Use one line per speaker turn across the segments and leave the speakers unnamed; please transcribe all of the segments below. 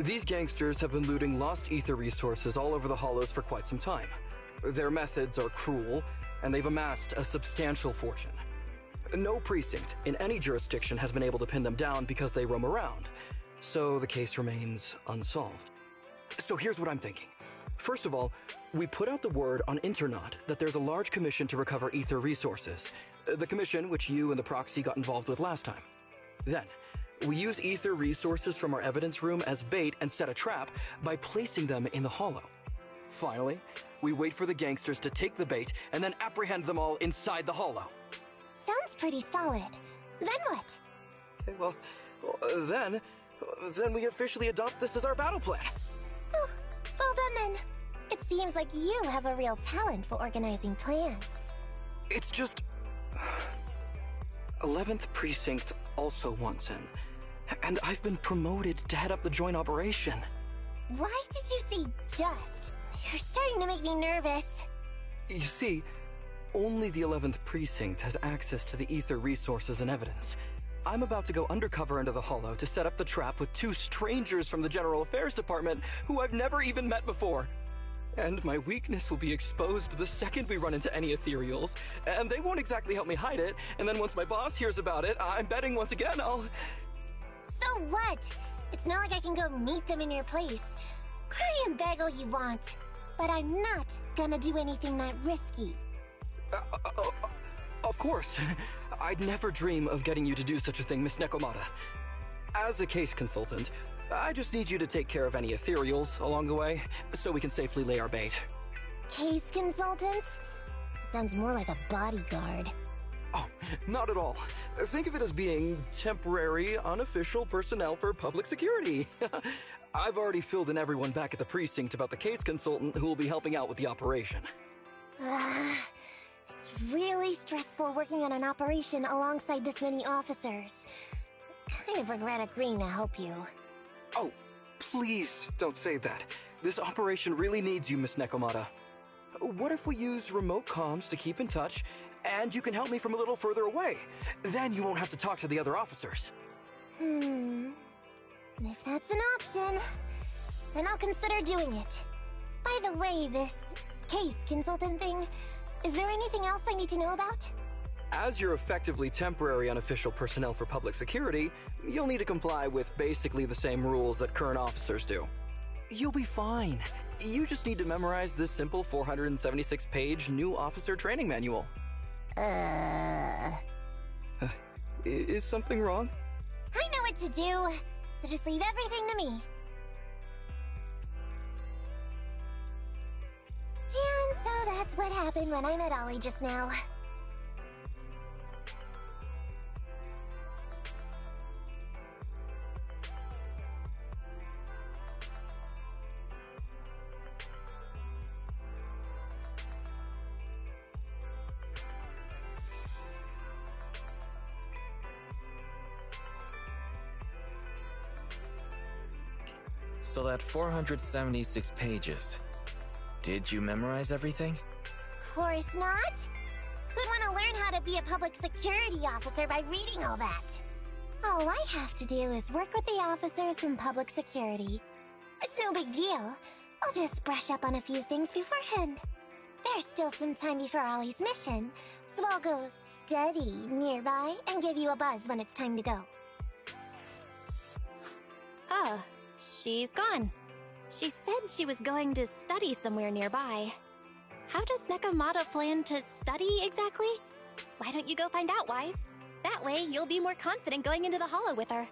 These gangsters have been looting lost ether resources all over the hollows for quite some time. Their methods are cruel, and they've amassed a substantial fortune. No precinct in any jurisdiction has been able to pin them down because they roam around, so the case remains unsolved. So here's what I'm thinking. First of all, we put out the word on Internet that there's a large commission to recover ether resources. The commission which you and the proxy got involved with last time. Then, we use ether resources from our evidence room as bait and set a trap by placing them in the hollow. Finally, we wait for the gangsters to take the bait and then apprehend them all inside the hollow.
Sounds pretty solid. Then what?
Okay, well, then we officially adopt this as our battle plan.
Oh, well done then. It seems like you have a real talent for organizing plans.
It's just... 11th Precinct also wants in. And I've been promoted to head up the joint operation.
Why did you say just? You're starting to make me nervous.
You see, only the 11th Precinct has access to the ether resources and evidence. I'm about to go undercover into the hollow to set up the trap with 2 strangers from the General Affairs Department who I've never even met before. And my weakness will be exposed the second we run into any ethereals, and they won't exactly help me hide it, and then once my boss hears about it, I'm betting once again I'll...
So what? It's not like I can go meet them in your place. Cry and beg all you want, but I'm not gonna do anything that risky.
Of course. I'd never dream of getting you to do such a thing, Miss Nekomata. As a case consultant, I just need you to take care of any ethereals along the way, so we can safely lay our bait.
Case consultant? Sounds more like a bodyguard.
Oh, not at all. Think of it as being temporary, unofficial personnel for public security. I've already filled in everyone back at the precinct about the case consultant who will be helping out with the operation.
It's really stressful working on an operation alongside this many officers. Kind of regret agreeing to help you.
Oh, please don't say that. This operation really needs you, Miss Nekomata. What if we use remote comms to keep in touch, and you can help me from a little further away? Then you won't have to talk to the other officers.
If that's an option, then I'll consider doing it. By the way, this case consultant thing, is there anything else I need to know about?
As you're effectively temporary unofficial personnel for public security, you'll need to comply with basically the same rules that current officers do. You'll be fine. You just need to memorize this simple 476-page new officer training manual. Is something wrong?
I know what to do, so just leave everything to me. And so that's what happened when I met Ollie just now.
So that 476 pages. Did you memorize everything?
Of course not. Who'd want to learn how to be a public security officer by reading all that? All I have to do is work with the officers from public security. It's no big deal. I'll just brush up on a few things beforehand. There's still some time before Ollie's mission, so I'll go study nearby and give you a buzz when it's time to go.
Ah, she's gone. She said she was going to study somewhere nearby. How does Nekomata plan to study exactly? Why don't you go find out, Wise? That way, you'll be more confident going into the hollow with her.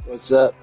What's up?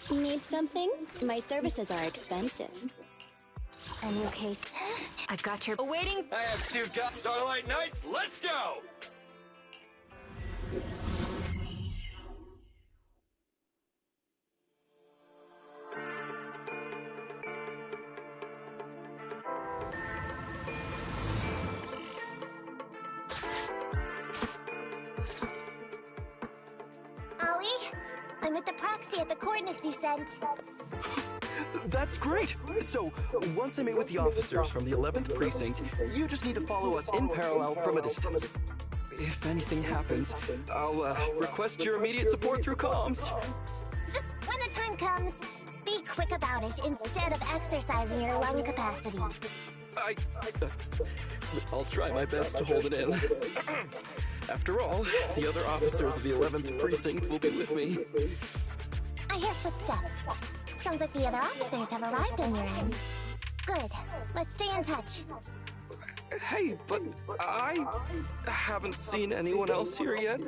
Need something? My services are expensive. A new case. I've got your awaiting.
I have 2 Starlight Knights. Let's go!
Ollie, I'm with the proxy at the coordinates you sent.
That's great! So, once I meet with the officers from the 11th Precinct, you just need to follow us in parallel from a distance. If anything happens, I'll request your immediate support through comms.
Just when the time comes, be quick about it instead of exercising your lung capacity.
I'll try my best to hold it in. After all, the other officers of the 11th Precinct will be with me.
I hear footsteps. Sounds like the other officers have arrived on your end. Good. Let's stay in touch.
Hey, but I haven't seen anyone else here yet.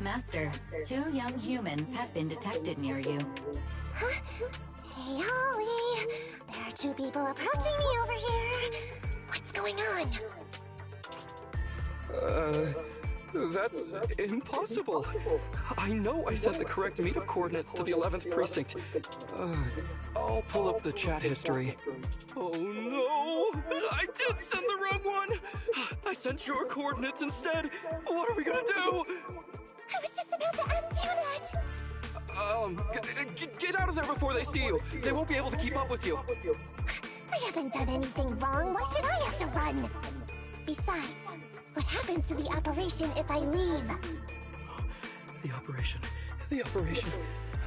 Master, 2 young humans have been detected near you.
Huh? Hey, Ollie. There are 2 people approaching me over here. What's going on?
That's impossible. I know I sent the correct meetup coordinates to the 11th Precinct. I'll pull up the chat history. Oh no! I did send the wrong one! I sent your coordinates instead! What am we gonna do?
I was just about to ask you that!
Get out of there before they see you. They won't be able to keep up with you.
I haven't done anything wrong. Why should I have to run? Besides, what happens to the operation if I leave?
The operation.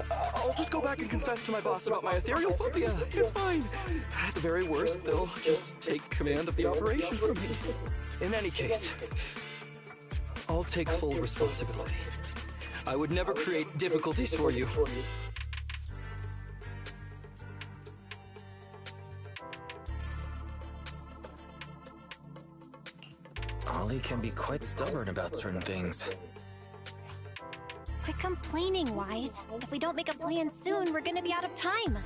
I'll just go back and confess to my boss about my ethereal phobia. It's fine. At the very worst, they'll just take command of the operation from me. In any case, I'll take full responsibility. I would never create difficulties for you.
Ollie can be quite stubborn about certain things.
Quit complaining, Wise. If we don't make a plan soon, we're gonna be out of time.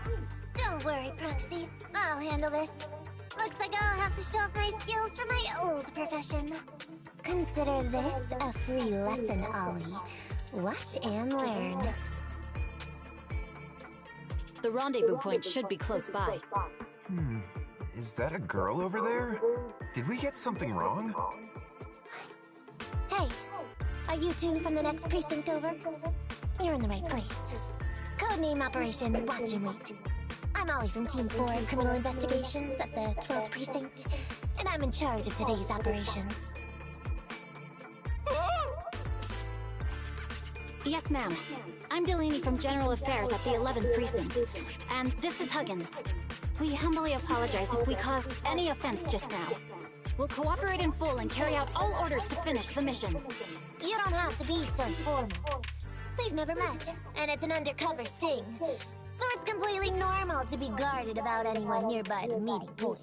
Don't worry, Proxy. I'll handle this. Looks like I'll have to show off my skills from my old profession. Consider this a free lesson, Ollie. Watch and learn.
The rendezvous point should be close by.
Is that a girl over there? Did we get something wrong?
Hey, are you two from the next precinct over? You're in the right place. Codename Operation Watch and Wait. I'm Ollie from Team 4 Criminal Investigations at the 12th Precinct, and I'm in charge of today's operation.
Yes, ma'am. I'm Delaney from General Affairs at the 11th Precinct, and this is Huggins. We humbly apologize if we caused any offense just now. We'll cooperate in full and carry out all orders to finish the mission.
You don't have to be so formal. We've never met, and it's an undercover sting. So it's completely normal to be guarded about anyone nearby the meeting point.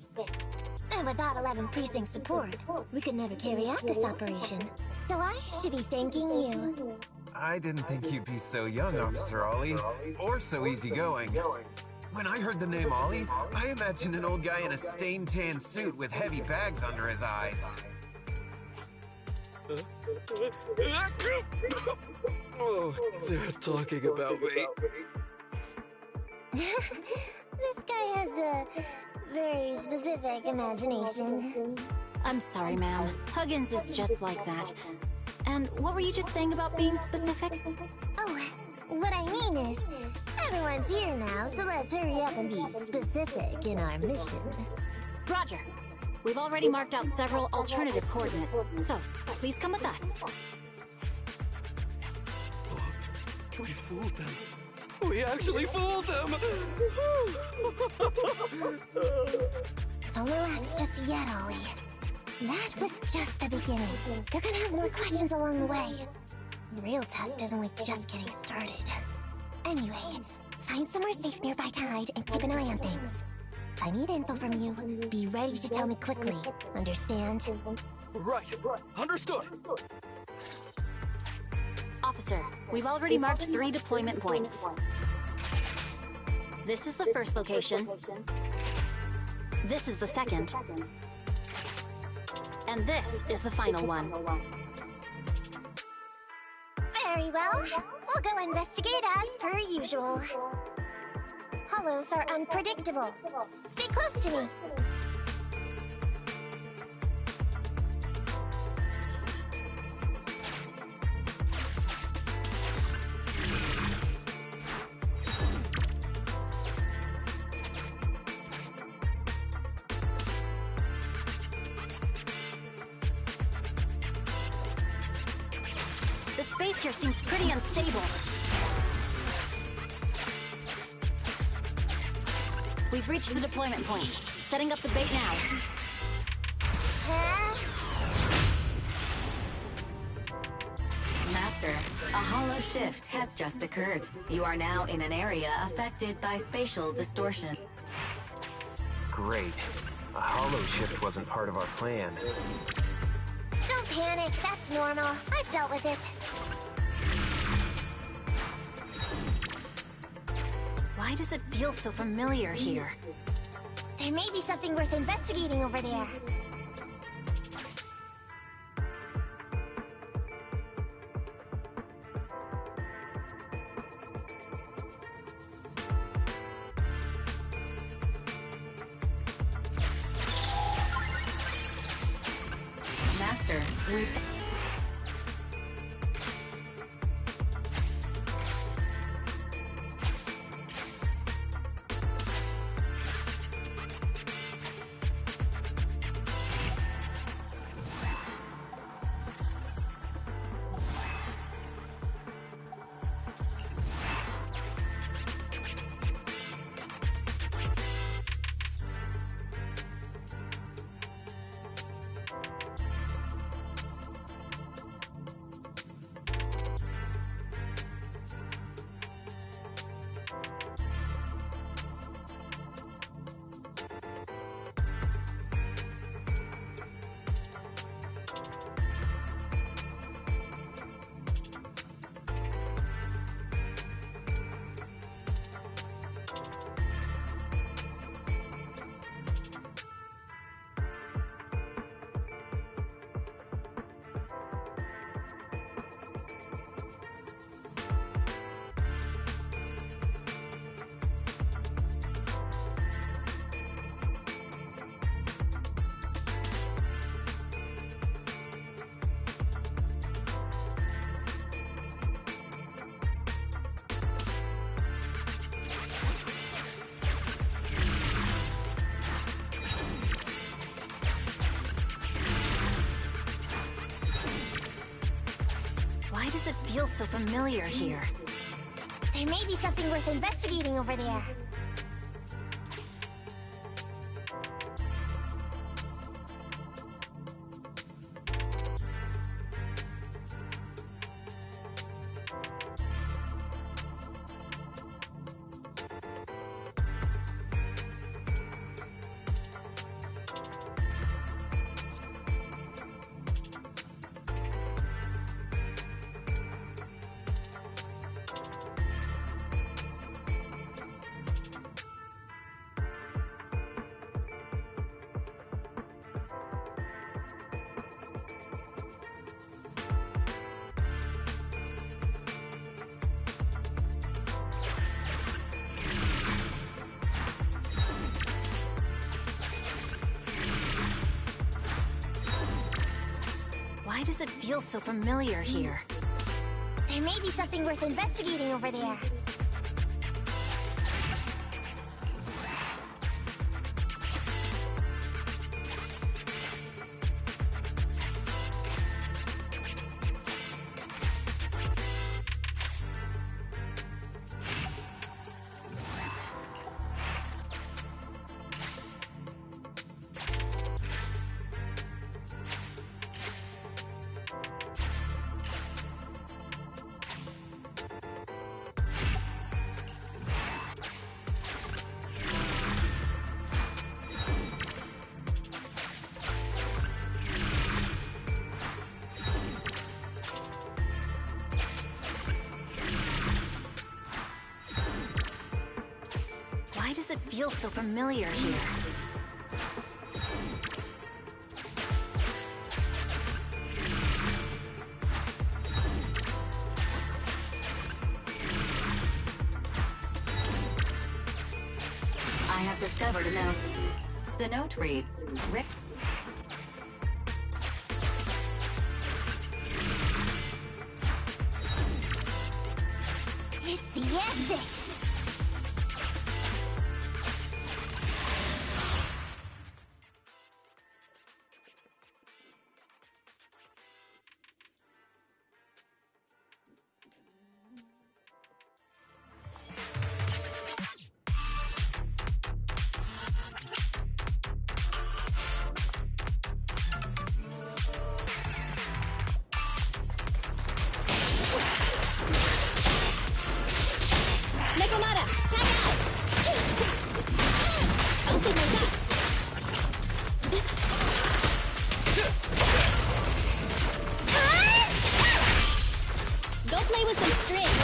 And without 11 Precinct support, we could never carry out this operation. So I should be thanking you.
I didn't think you'd be so young, Officer Ollie, or so easygoing. When I heard the name Ollie, I imagined an old guy in a stained tan suit with heavy bags under his eyes.
Oh, they're talking about me.
This guy has a very specific imagination.
I'm sorry, ma'am. Huggins is just like that. And what were you just saying about being specific?
Oh, what I mean is, everyone's here now, so let's hurry up and be specific in our mission.
Roger. We've already marked out several alternative coordinates, so please come with us.
We fooled them. We actually fooled them!
Don't relax just yet, Ollie. That was just the beginning. You're gonna have more questions along the way. The real test is only just getting started. Anyway, find somewhere safe nearby Tide and keep an eye on things. If I need info from you, be ready to tell me quickly. Understand?
Right. Understood.
Officer, we've already marked 3 deployment points. This is the first location. This is the second. And this is the final one.
Very well. We'll go investigate as per usual. Hollows are unpredictable. Stay close to me.
The space here seems pretty unstable. We've reached the deployment point. Setting up the bait now.
Master, a hollow shift has just occurred. You are now in an area affected by spatial distortion.
Great. A hollow shift wasn't part of our plan.
Don't panic, that's normal. I've dealt with it.
Why does it feel so familiar here?
There may be something worth investigating over there.
Master, we've...
Why does it feel so familiar here?
There may be something worth investigating over there.
Why does it feel so familiar here?
There may be something worth investigating over there.
Why does it feel so familiar here?
I have discovered a note. The note reads, Rick.
It's the exit!
Nekomata, tap out! I'll take my shots. Go play with some string.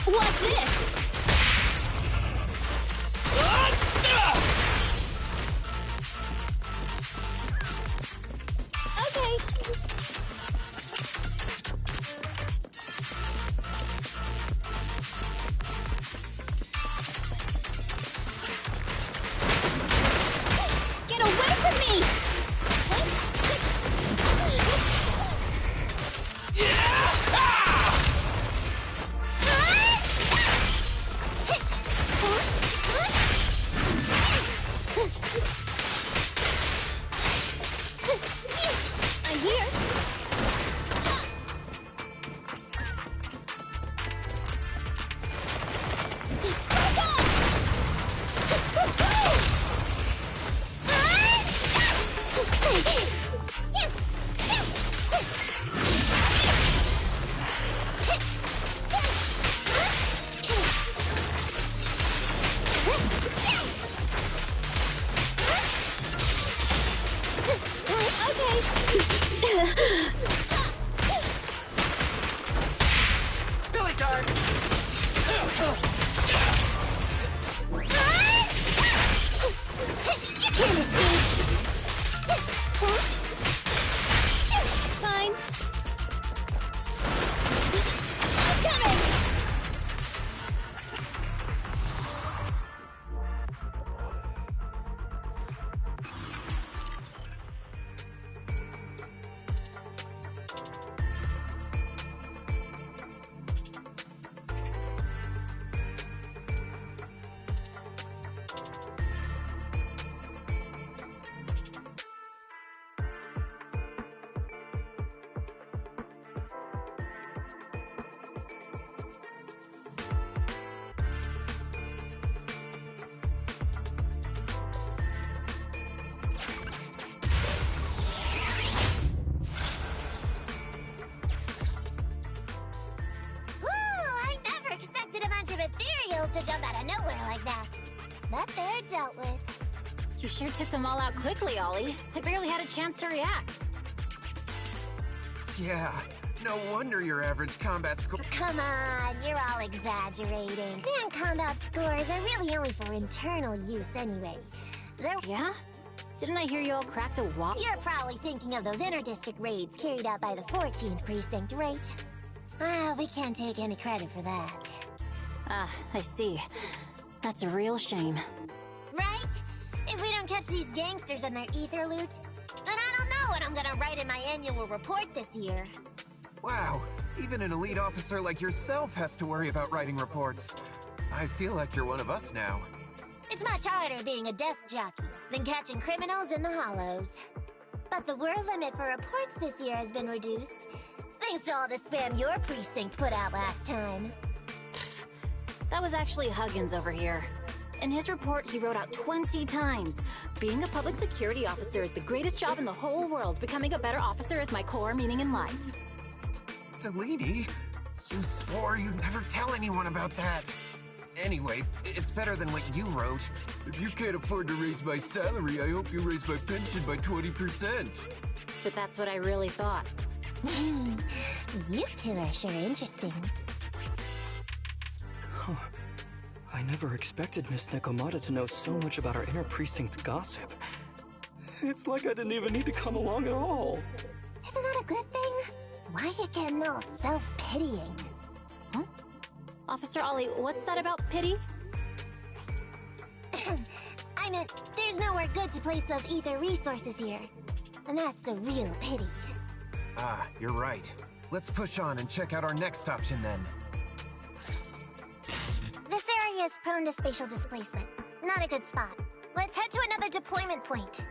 What's this? Okay. Get away from me!
Ethereals to jump out of nowhere like that. But they're dealt with.
You sure took them all out quickly, Ollie. I barely had a chance to react.
Yeah, no wonder your average combat score.
Come on, you're all exaggerating. And combat scores are really only for internal use anyway.
Yeah? Didn't I hear you all cracked a wall?
You're probably thinking of those inter-district raids carried out by the 14th precinct, right? We can't take any credit for that.
I see. That's a real shame.
Right? If we don't catch these gangsters and their ether loot, then I don't know what I'm gonna write in my annual report this year.
Wow, even an elite officer like yourself has to worry about writing reports. I feel like you're one of us now.
It's much harder being a desk jockey than catching criminals in the hollows. But the word limit for reports this year has been reduced, thanks to all the spam your precinct put out last time.
That was actually Huggins over here. In his report, he wrote out 20 times. Being a public security officer is the greatest job in the whole world. Becoming a better officer is my core meaning in life.
Delaney, you swore you'd never tell anyone about that. Anyway, it's better than what you wrote. If you can't afford to raise my salary, I hope you raise my pension by 20%.
But that's what I really thought.
You two are sure interesting.
Huh. I never expected Miss Nekomata to know so much about our inner precinct gossip. It's like I didn't even need to come along at all.
Isn't that a good thing? Why you getting all self-pitying?
Huh? Officer Ollie, what's that about pity?
I meant, there's nowhere good to place those ether resources here. And that's a real pity.
Ah, you're right. Let's push on and check out our next option then.
This area is prone to spatial displacement. Not a good spot. Let's head to another deployment point.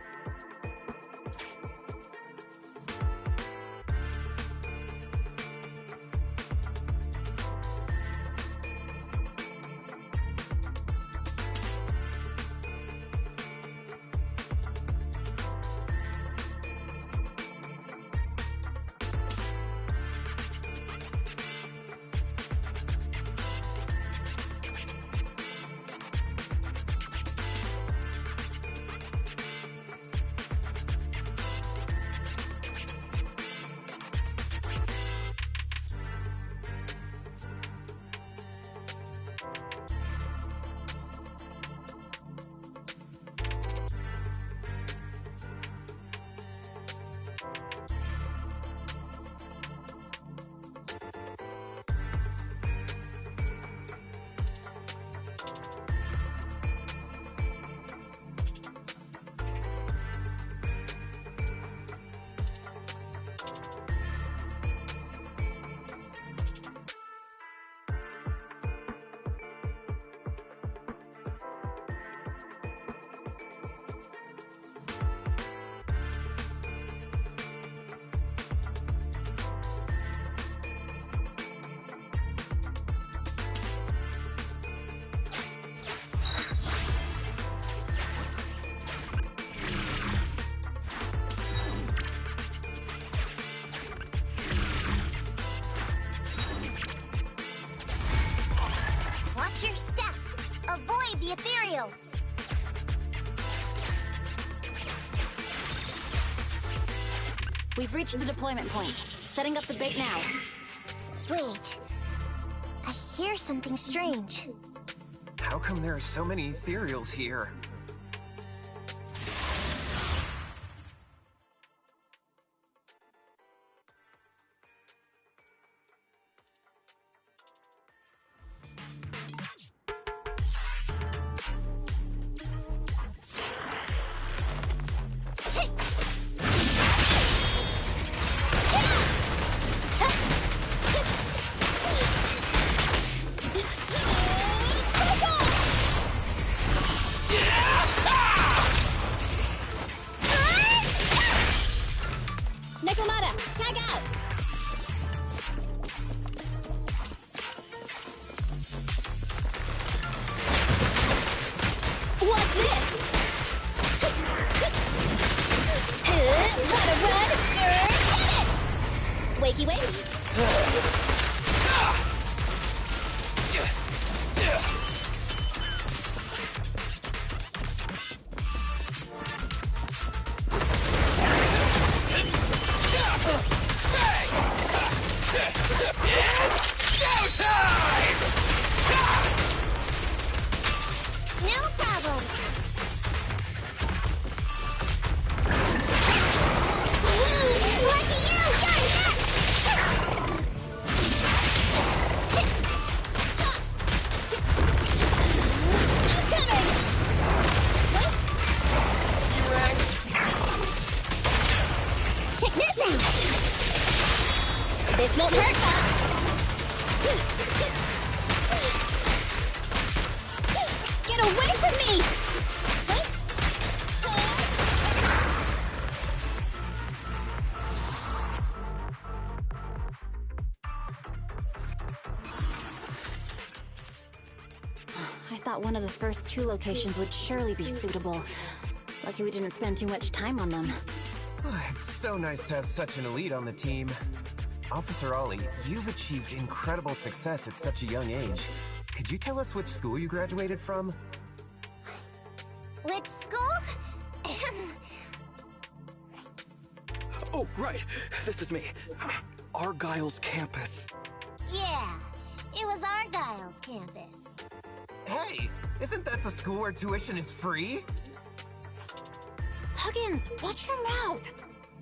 Watch your step. Avoid the ethereals.
We've reached the deployment point. Setting up the bait now.
Wait. I hear something strange.
How come there are so many ethereals here?
Nekomata, tag out! What's this? Gotta run! Get it! Wakey wakey. Get away from me!
I thought one of the first 2 locations would surely be suitable. Lucky we didn't spend too much time on them.
It's so nice to have such an elite on the team. Officer Ollie, you've achieved incredible success at such a young age. Could you tell us which school you graduated from?
Which school?
Oh, right. This is me. Argyle's campus.
Yeah, it was Argyle's campus.
Hey, isn't that the school where tuition is free?
Huggins, watch your mouth!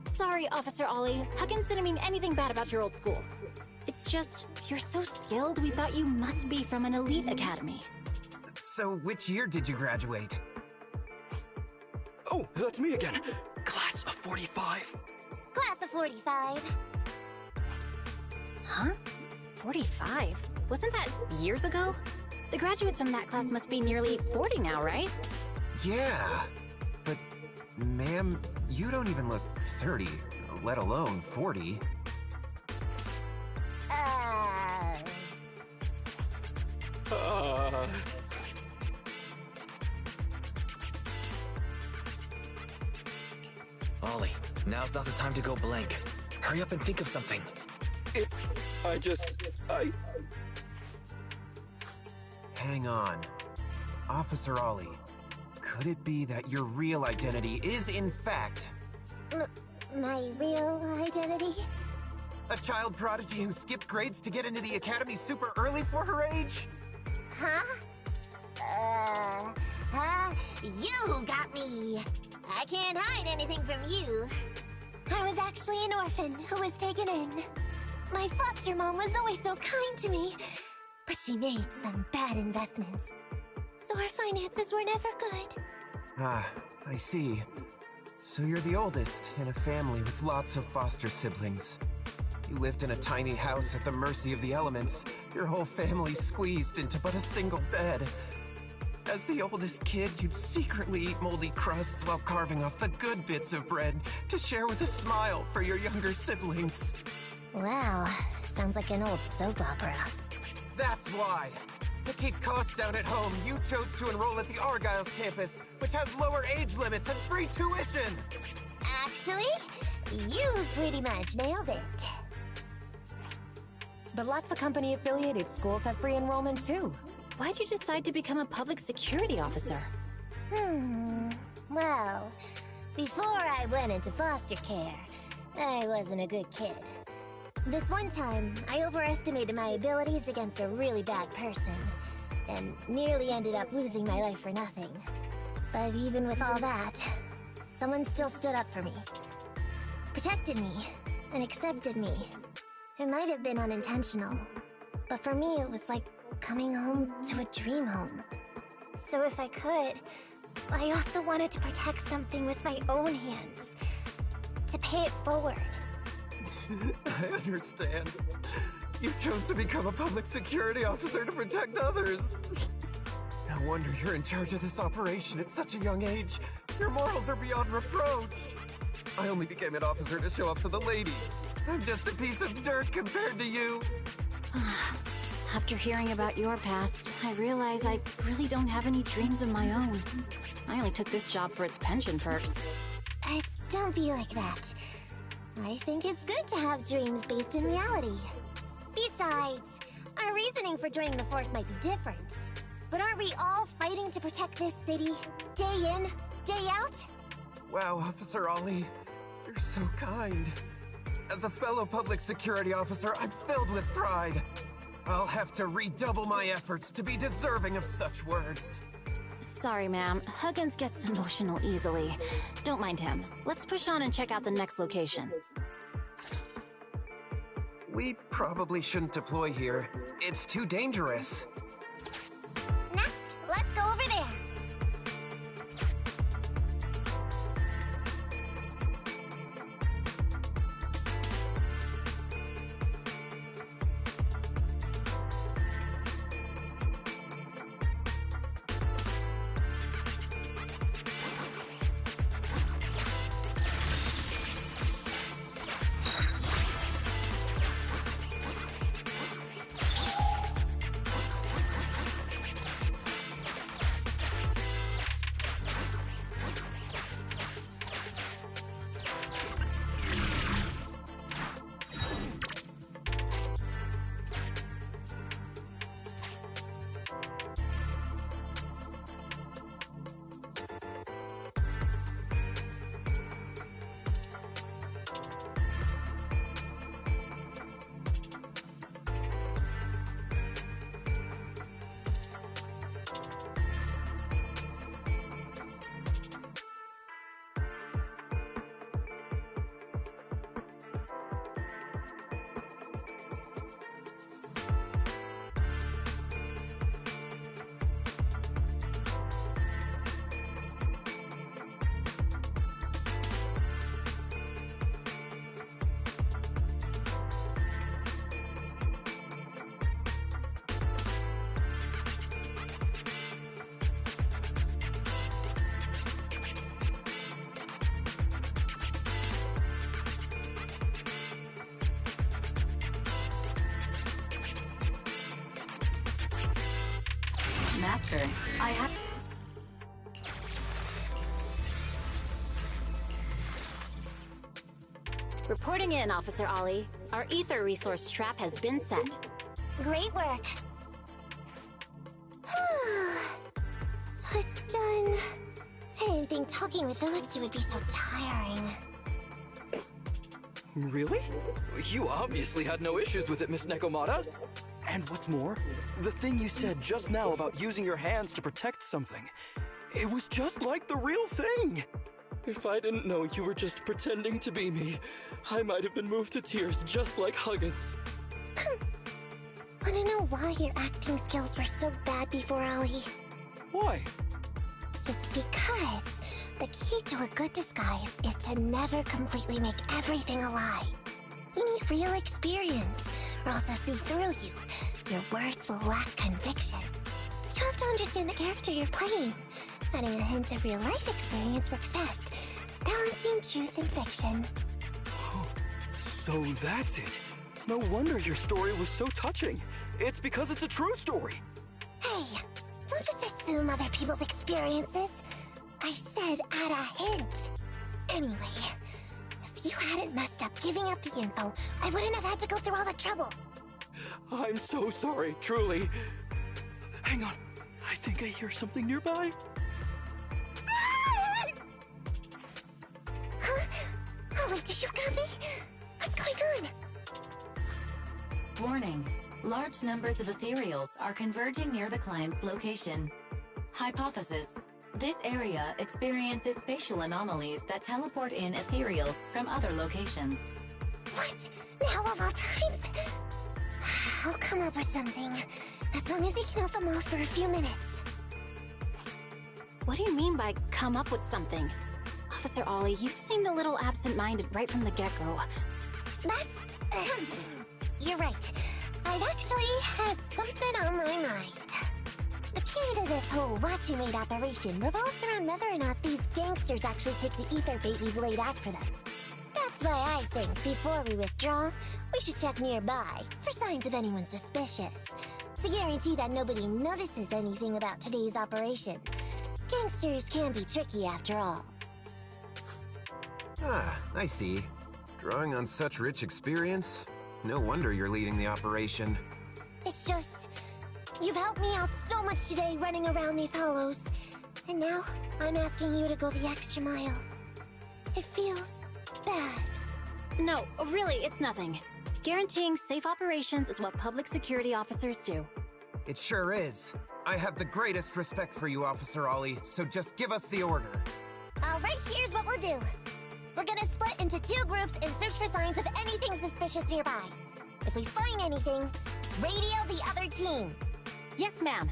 Sorry, Officer Ollie. Huggins didn't mean anything bad about your old school. It's just, you're so skilled, we thought you must be from an elite academy.
So which year did you graduate?
Oh, that's me again. Class of 45.
Class of 45.
Huh? 45? Wasn't that years ago? The graduates from that class must be nearly 40 now, right?
Yeah, but ma'am, you don't even look 30, let alone 40.
Ollie, now's not the time to go blank. Hurry up and think of something.
Hang on. Officer Ollie, could it be that your real identity is in fact...
My real identity?
a child prodigy who skipped grades to get into the academy super early for her age?
Huh? You got me! I can't hide anything from you. I was actually an orphan who was taken in. My foster mom was always so kind to me, but she made some bad investments. So our finances were never good.
Ah, I see. So you're the oldest in a family with lots of foster siblings. You lived in a tiny house at the mercy of the elements, your whole family squeezed into but a single bed. As the oldest kid, you'd secretly eat moldy crusts while carving off the good bits of bread to share with a smile for your younger siblings.
Wow, sounds like an old soap opera.
That's why! To keep costs down at home, you chose to enroll at the Argyle's campus, which has lower age limits and free tuition!
Actually, you pretty much nailed it.
But lots of company-affiliated schools have free enrollment too.
Why'd you decide to become a public security officer?
Well, before I went into foster care, I wasn't a good kid. This one time, I overestimated my abilities against a really bad person, and nearly ended up losing my life for nothing. But even with all that, someone still stood up for me, protected me, and accepted me. It might have been unintentional, but for me it was like coming home to a dream home. So if I could, I also wanted to protect something with my own hands, to pay it forward.
I understand. You chose to become a public security officer to protect others. No wonder you're in charge of this operation at such a young age. Your morals are beyond reproach. I only became an officer to show off to the ladies. I'm just a piece of dirt compared to you.
After hearing about your past, I realize I really don't have any dreams of my own. I only took this job for its pension perks.
Don't be like that. I think it's good to have dreams based in reality. Besides, our reasoning for joining the Force might be different. But aren't we all fighting to protect this city, day in, day out?
Wow, Officer Ollie, you're so kind. As a fellow public security officer, I'm filled with pride. I'll have to redouble my efforts to be deserving of such words.
Sorry, ma'am. Huggins gets emotional easily. Don't mind him. Let's push on and check out the next location.
We probably shouldn't deploy here. It's too dangerous.
Next, let's go over there.
Master, I have...
Reporting in, Officer Ollie. Our ether resource trap has been set.
Great work. So it's done. I didn't think talking with those two would be so tiring.
Really? You obviously had no issues with it, Miss Nekomata. And what's more, the thing you said just now about using your hands to protect something, it was just like the real thing. If I didn't know you were just pretending to be me, I might have been moved to tears just like Huggins.
Wanna know why your acting skills were so bad before, Ollie?
Why?
It's because the key to a good disguise is to never completely make everything a lie. You need real experience, or else they'll see through you. Your words will lack conviction. You have to understand the character you're playing. Adding a hint of real-life experience works best, balancing truth and fiction.
So that's it. No wonder your story was so touching. It's because it's a true story.
Hey, don't just assume other people's experiences. I said add a hint. Anyway, if you hadn't messed up giving up the info, I wouldn't have had to go through all the trouble.
I'm so sorry, truly. Hang on, I think I hear something nearby.
Huh? Ollie, do you copy? What's going on?
Warning. Large numbers of ethereals are converging near the client's location. Hypothesis. This area experiences spatial anomalies that teleport in ethereals from other locations.
What? Now of all times? I'll come up with something, as long as he can hold them off for a few minutes.
What do you mean by come up with something? Officer Ollie, you've seemed a little absent-minded right from the get-go.
That's... You're right. I've actually had something on my mind. The key to this whole watching mate operation revolves around whether or not these gangsters actually take the ether bait we've laid out for them. That's why I think, before we withdraw, we should check nearby for signs of anyone suspicious, to guarantee that nobody notices anything about today's operation. Gangsters can be tricky after all.
Ah, I see. Drawing on such rich experience, no wonder you're leading the operation.
It's just... You've helped me out so much today running around these hollows. And now, I'm asking you to go the extra mile. It feels bad.
No, really, it's nothing. Guaranteeing safe operations is what public security officers do.
It sure is. I have the greatest respect for you, Officer Ollie, so just give us the order.
Alright, here's what we'll do. We're gonna split into 2 groups and search for signs of anything suspicious nearby. If we find anything, radio the other team.
Yes, ma'am.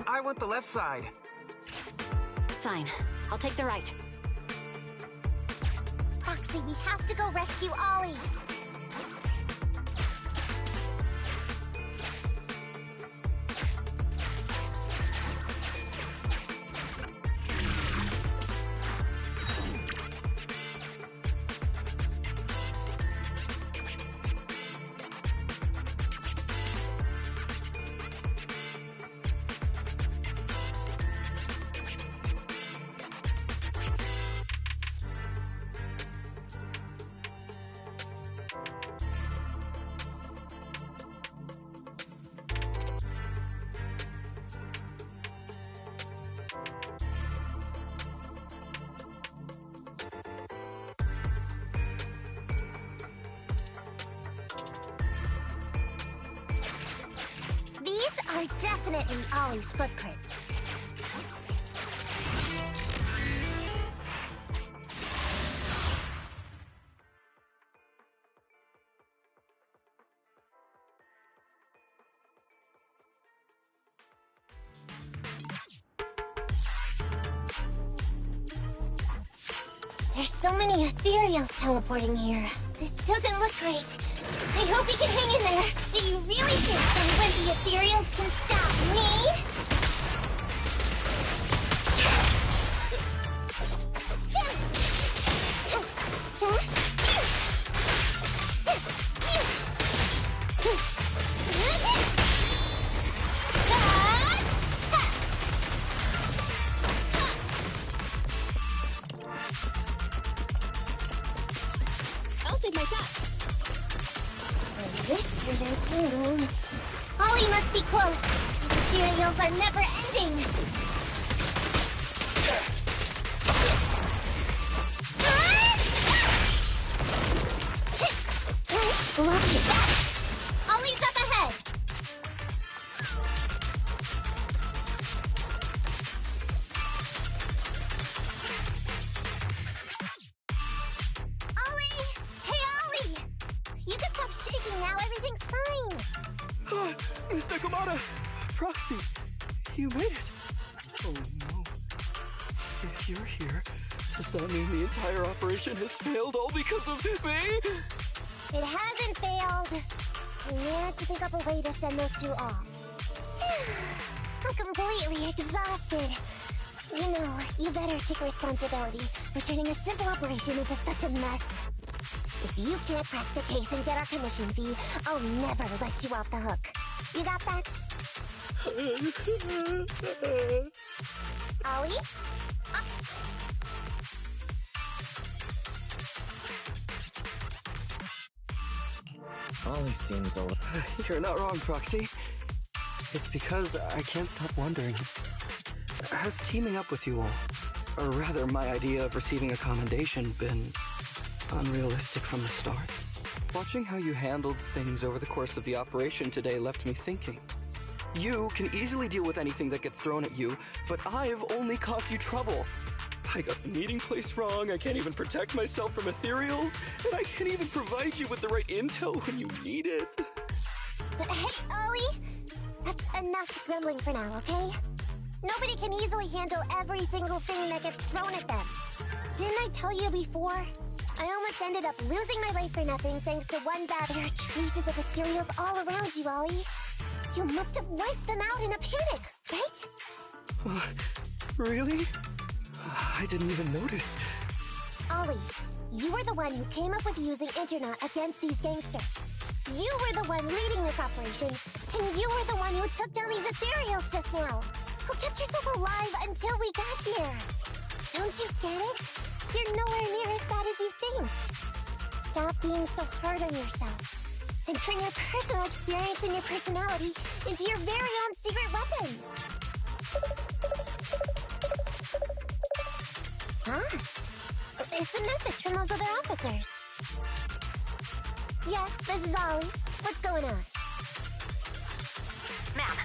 I want the left side.
Fine. I'll take the right.
Proxy, we have to go rescue Ollie. are definitely Ollie's footprints. There's so many ethereals teleporting here. This doesn't look great. I hope you can hang in there. Do you really think some wimpy ethereals can stop me?
I'll save my shot.
My whiskers are tingling. Ollie must be close. These ethereals are never ending. Watch your back. Ollie's up ahead. Ollie! Hey, Ollie! You can stop shaking now. Everything's fine.
Miss Nakamata! Proxy! You made it! Oh no. If you're here, does that mean the entire operation has failed all because of me?
It hasn't failed. We managed to think up a way to send those two off. I'm completely exhausted. You know, you better take responsibility for turning a simple operation into such a mess. If you can't crack the case and get our commission fee, I'll never let you off the hook. You got that? Ollie?
Ollie seems a little...
You're not wrong, Proxy. It's because I can't stop wondering. Has teaming up with you all, or rather my idea of receiving a commendation, been unrealistic from the start? Watching how you handled things over the course of the operation today left me thinking. You can easily deal with anything that gets thrown at you, but I've only caused you trouble. I got the meeting place wrong, I can't even protect myself from ethereals, and I can't even provide you with the right intel when you need it.
But hey, Ollie! That's enough grumbling for now, okay? Nobody can easily handle every single thing that gets thrown at them. Didn't I tell you before? I almost ended up losing my life for nothing thanks to one bad. There are traces of ethereals all around you, Ollie. You must have wiped them out in a panic, right?
Really? I didn't even notice.
Ollie, you were the one who came up with using Internet against these gangsters. You were the one leading this operation, and you were the one who took down these ethereals just now. Who kept yourself alive until we got here. Don't you get it? You're nowhere near as bad as you think. Stop being so hard on yourself, and turn your personal experience and your personality into your very own secret weapon. Huh? It's a message from those other officers. Yes, this is Ollie. What's going on?
Ma'am,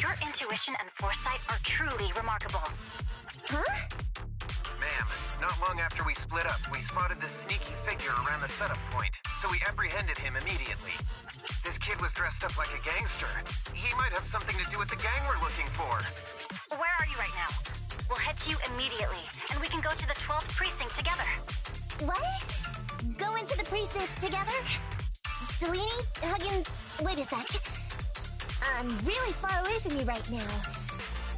your intuition and foresight are truly remarkable.
Huh?
Ma'am, not long after we split up, we spotted this sneaky figure around the setup point, so we apprehended him immediately. This kid was dressed up like a gangster. He might have something to do with the gang we're looking for.
Where are you right now? We'll head to you immediately, and we can go to the 12th precinct together.
What? Go into the precinct together? Delaney? Huggins? Wait a sec. I'm really far away from you right now.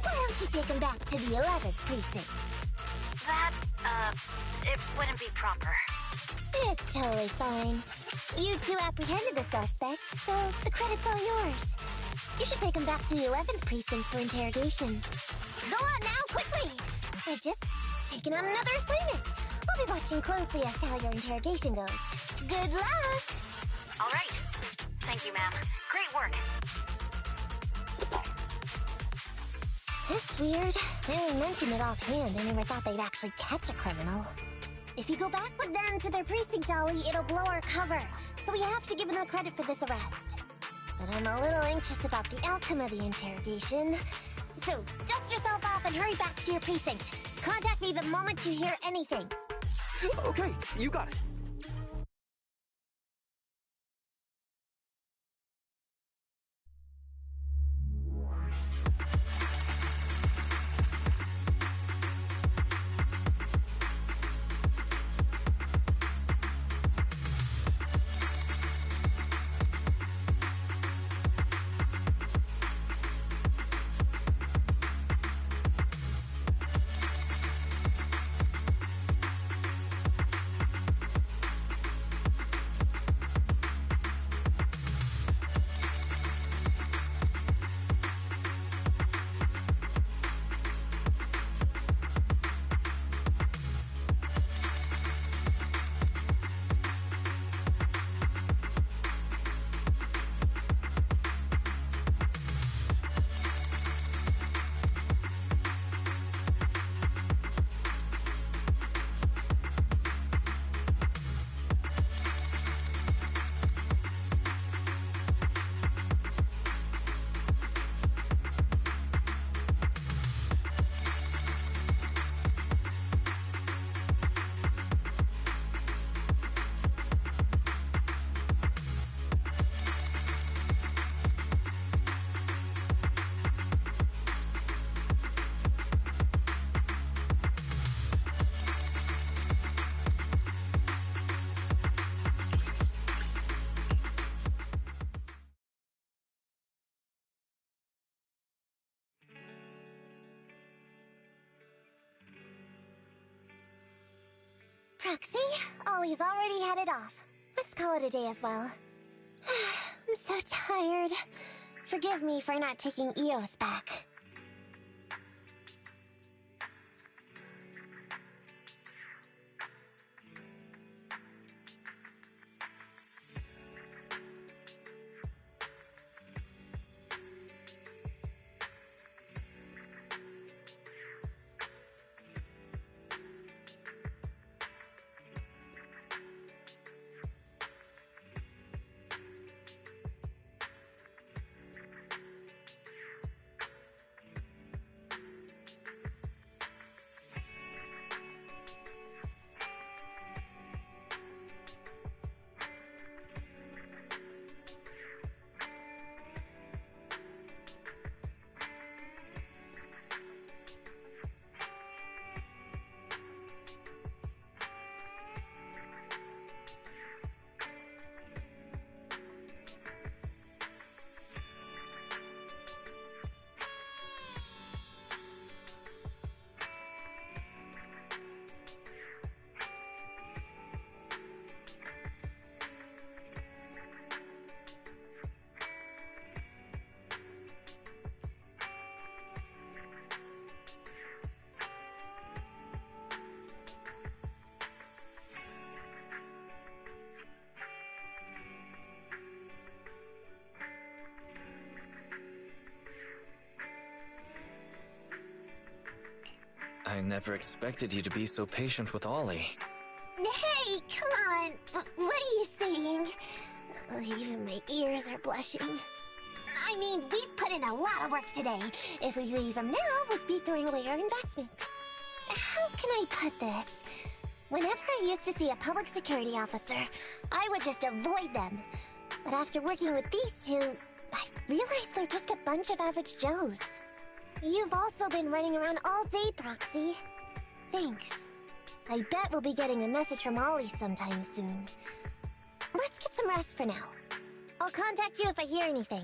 Why don't you take him back to the 11th precinct?
That, it wouldn't be proper.
It's totally fine. You two apprehended the suspect, so the credit's all yours. You should take him back to the 11th precinct for interrogation. Go on now, quickly! I've just taken on another assignment. I'll be watching closely as to how your interrogation goes. Good luck!
All right. Thank you, ma'am. Great work.
That's weird. They only mentioned it offhand. I never thought they'd actually catch a criminal. If you go back with them to their precinct, Ollie, it'll blow our cover. So we have to give them credit for this arrest. but I'm a little anxious about the outcome of the interrogation. So, dust yourself off and hurry back to your precinct. Contact me the moment you hear anything.
Okay, you got it.
Proxy, Ollie's already headed off. Let's call it a day as well. I'm so tired. Forgive me for not taking EOS back.
I never expected you to be so patient with Ollie.
Hey, come on. What are you saying? Oh, even my ears are blushing. I mean, we've put in a lot of work today. If we leave them now, we'd be throwing away our investment. How can I put this? Whenever I used to see a public security officer, I would just avoid them. But after working with these two, I realized they're just a bunch of average Joes. You've also been running around all day, Proxy. Thanks. I bet we'll be getting a message from Ollie sometime soon. Let's get some rest for now. I'll contact you if I hear anything.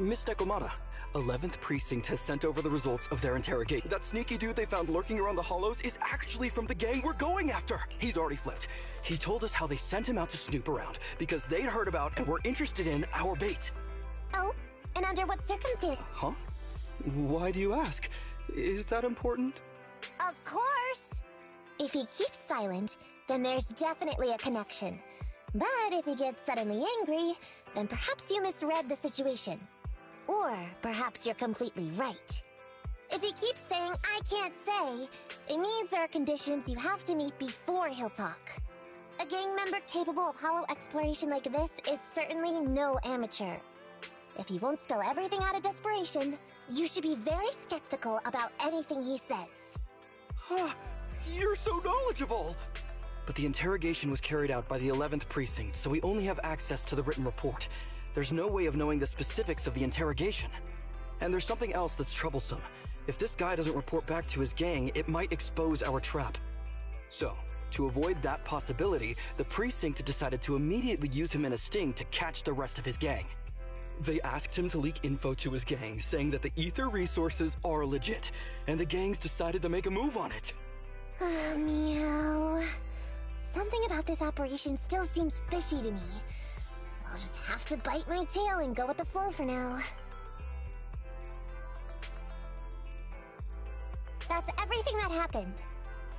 Miss Nekomata, 11th Precinct has sent over the results of their interrogation. That sneaky dude they found lurking around the hollows is actually from the gang we're going after. He's already flipped. He told us how they sent him out to snoop around because they'd heard about and were interested in our bait.
Oh? And under what circumstance?
Huh? Why do you ask? Is that important?
Of course! If he keeps silent, then there's definitely a connection. But if he gets suddenly angry, then perhaps you misread the situation. Or perhaps you're completely right. If he keeps saying, "I can't say," it means there are conditions you have to meet before he'll talk. A gang member capable of hollow exploration like this is certainly no amateur. If he won't spill everything out of desperation, you should be very skeptical about anything he says.
You're so knowledgeable! But the interrogation was carried out by the 11th Precinct, so we only have access to the written report. There's no way of knowing the specifics of the interrogation. And there's something else that's troublesome. If this guy doesn't report back to his gang, it might expose our trap. So, to avoid that possibility, the Precinct decided to immediately use him in a sting to catch the rest of his gang. They asked him to leak info to his gang, saying that the ether resources are legit, and the gangs decided to make a move on it.
Meow. Something about this operation still seems fishy to me. I'll just have to bite my tail and go with the flow for now. That's everything that happened.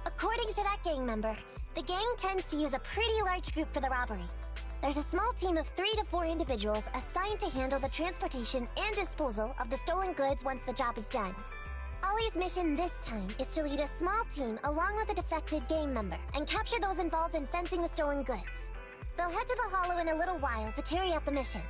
According to that gang member, the gang tends to use a pretty large group for the robbery. There's a small team of 3 to 4 individuals assigned to handle the transportation and disposal of the stolen goods once the job is done. Ollie's mission this time is to lead a small team along with a defected gang member and capture those involved in fencing the stolen goods. They'll head to the hollow in a little while to carry out the mission.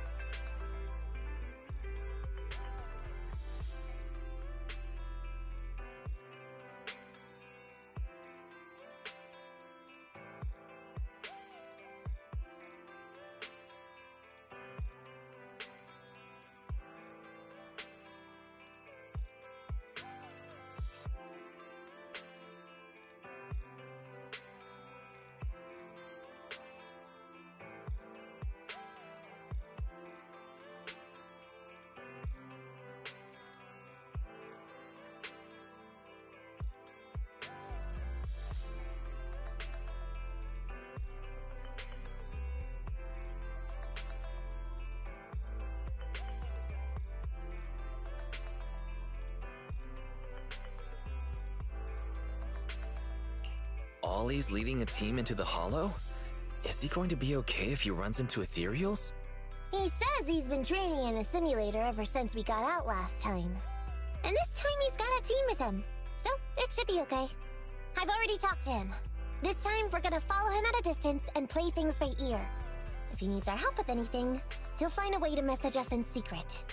Ollie's leading a team into the hollow? Is he going to be okay if he runs into ethereals?
He says he's been training in a simulator ever since we got out last time. And this time he's got a team with him, so it should be okay. I've already talked to him. This time we're gonna follow him at a distance and play things by ear. If he needs our help with anything, he'll find a way to message us in secret.